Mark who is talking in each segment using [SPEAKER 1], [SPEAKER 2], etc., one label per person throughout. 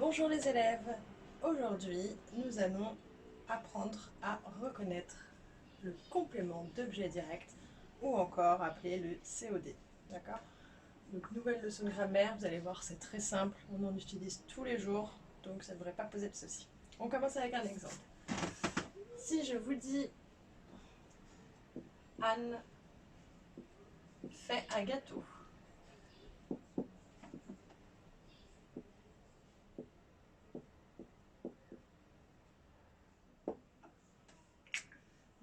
[SPEAKER 1] Bonjour les élèves, aujourd'hui nous allons apprendre à reconnaître le complément d'objet direct ou encore appelé le COD. D'accord? Donc nouvelle leçon de grammaire, vous allez voir c'est très simple, on en utilise tous les jours donc ça ne devrait pas poser de soucis. On commence avec un exemple. Si je vous dis Anne fait un gâteau.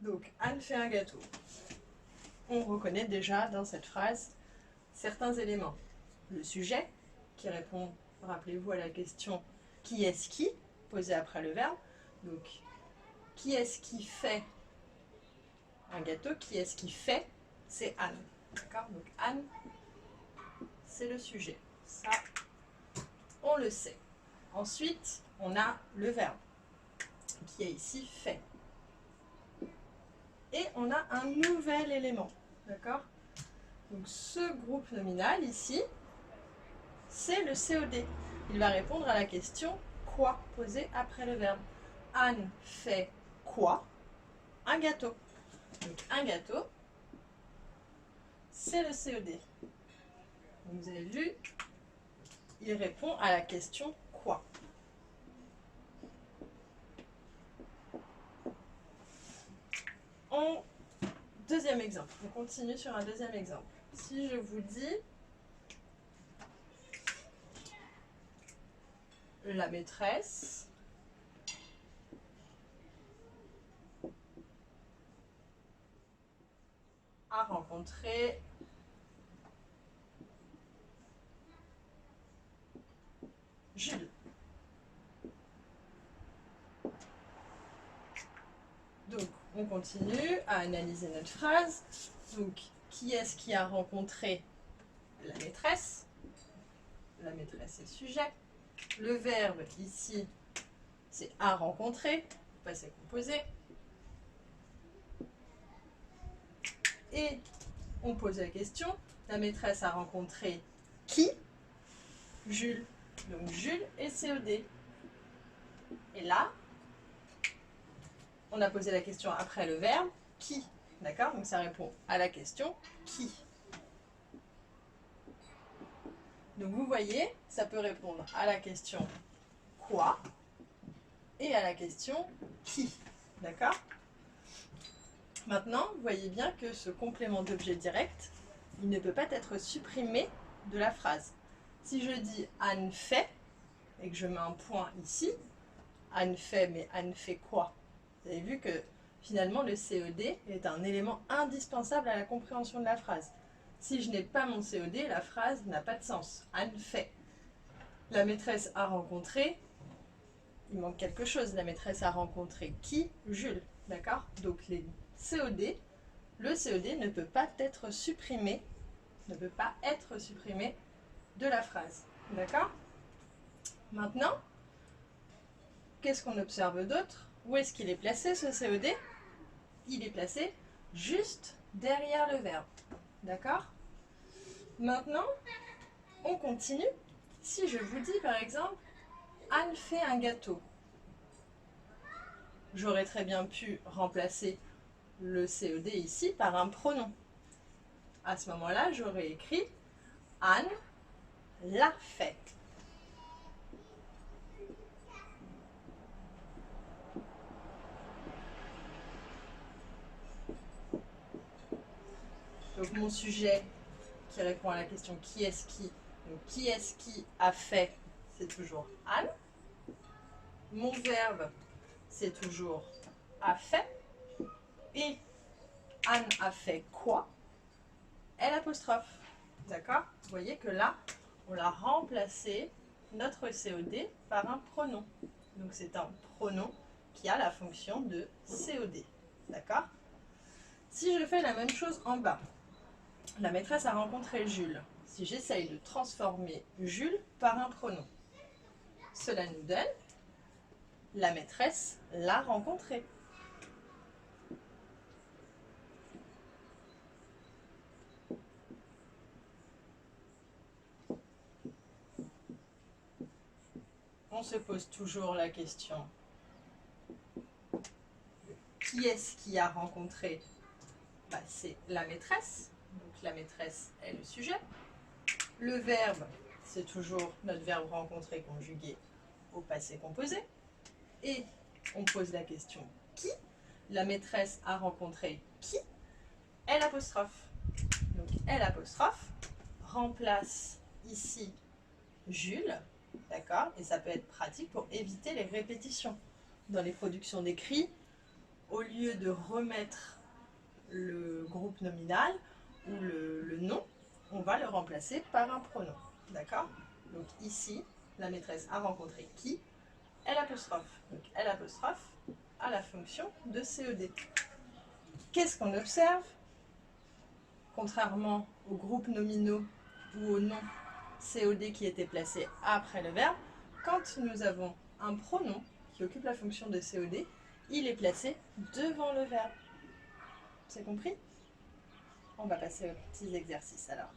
[SPEAKER 1] Donc Anne fait un gâteau. On reconnaît déjà dans cette phrase certains éléments. Le sujet, qui répond, rappelez-vous, à la question qui est-ce qui, posée après le verbe. Donc, qui est-ce qui fait un gâteau? Qui est-ce qui fait? C'est Anne. D'accord? Donc, Anne, c'est le sujet. Ça, on le sait. Ensuite, on a le verbe, qui est ici fait. Et on a un nouvel élément. D'accord? Donc, ce groupe nominal ici, c'est le COD. Il va répondre à la question quoi posée après le verbe. Anne fait quoi? Un gâteau. Donc un gâteau, c'est le COD. Donc, vous avez vu, il répond à la question quoi. Deuxième exemple, on continue sur un deuxième exemple. Si je vous dis la maîtresse a rencontré Jules. Donc, on continue à analyser notre phrase. Donc, qui est-ce qui a rencontré la maîtresse? La maîtresse est le sujet. Le verbe ici, c'est a rencontré, passé composé. Et on pose la question, la maîtresse a rencontré qui? Jules. Donc Jules est COD. Et là, on a posé la question après le verbe qui. D'accord? Donc ça répond à la question qui. Donc vous voyez, ça peut répondre à la question quoi et à la question qui. D'accord? Maintenant, vous voyez bien que ce complément d'objet direct, il ne peut pas être supprimé de la phrase. Si je dis Anne fait, et que je mets un point ici, Anne fait, mais Anne fait quoi? Vous avez vu que finalement le COD est un élément indispensable à la compréhension de la phrase. Si je n'ai pas mon COD, la phrase n'a pas de sens. Anne fait. La maîtresse a rencontré, il manque quelque chose. La maîtresse a rencontré qui? Jules. D'accord? Donc les COD, le COD ne peut pas être supprimé, de la phrase. D'accord? Maintenant, qu'est-ce qu'on observe d'autre? Où est-ce qu'il est placé ce COD? Il est placé juste derrière le verbe. D'accord? Maintenant, on continue. Si je vous dis par exemple, Anne fait un gâteau, j'aurais très bien pu remplacer le COD ici par un pronom. À ce moment-là, j'aurais écrit Anne l'a fait. Donc mon sujet qui répond à la question qui est-ce qui? Donc qui est-ce qui a fait? C'est toujours Anne. Mon verbe, c'est toujours a fait. Et Anne a fait quoi? L'. D'accord? Vous voyez que là, on a remplacé notre COD par un pronom. Donc c'est un pronom qui a la fonction de COD. D'accord? Si je fais la même chose en bas, la maîtresse a rencontré Jules. Si j'essaye de transformer Jules par un pronom, cela nous donne la maîtresse l'a rencontré. on se pose toujours la question qui est-ce qui a rencontré? C'est la maîtresse. Donc la maîtresse est le sujet. Le verbe, c'est toujours notre verbe rencontrer conjugué au passé composé. Et on pose la question qui? La maîtresse a rencontré qui? L'. Donc L' remplace ici Jules, d'accord? Et ça peut être pratique pour éviter les répétitions. Dans les productions d'écrit, au lieu de remettre le groupe nominal ou le nom, on va le remplacer par un pronom, d'accord? Donc ici, la maîtresse a rencontré qui? L'. Donc L' a la fonction de CED. Qu'est-ce qu'on observe? Contrairement aux groupes nominaux ou aux noms COD qui étaient placés après le verbe, quand nous avons un pronom qui occupe la fonction de COD, il est placé devant le verbe. C'est compris? On va passer aux petits exercices alors.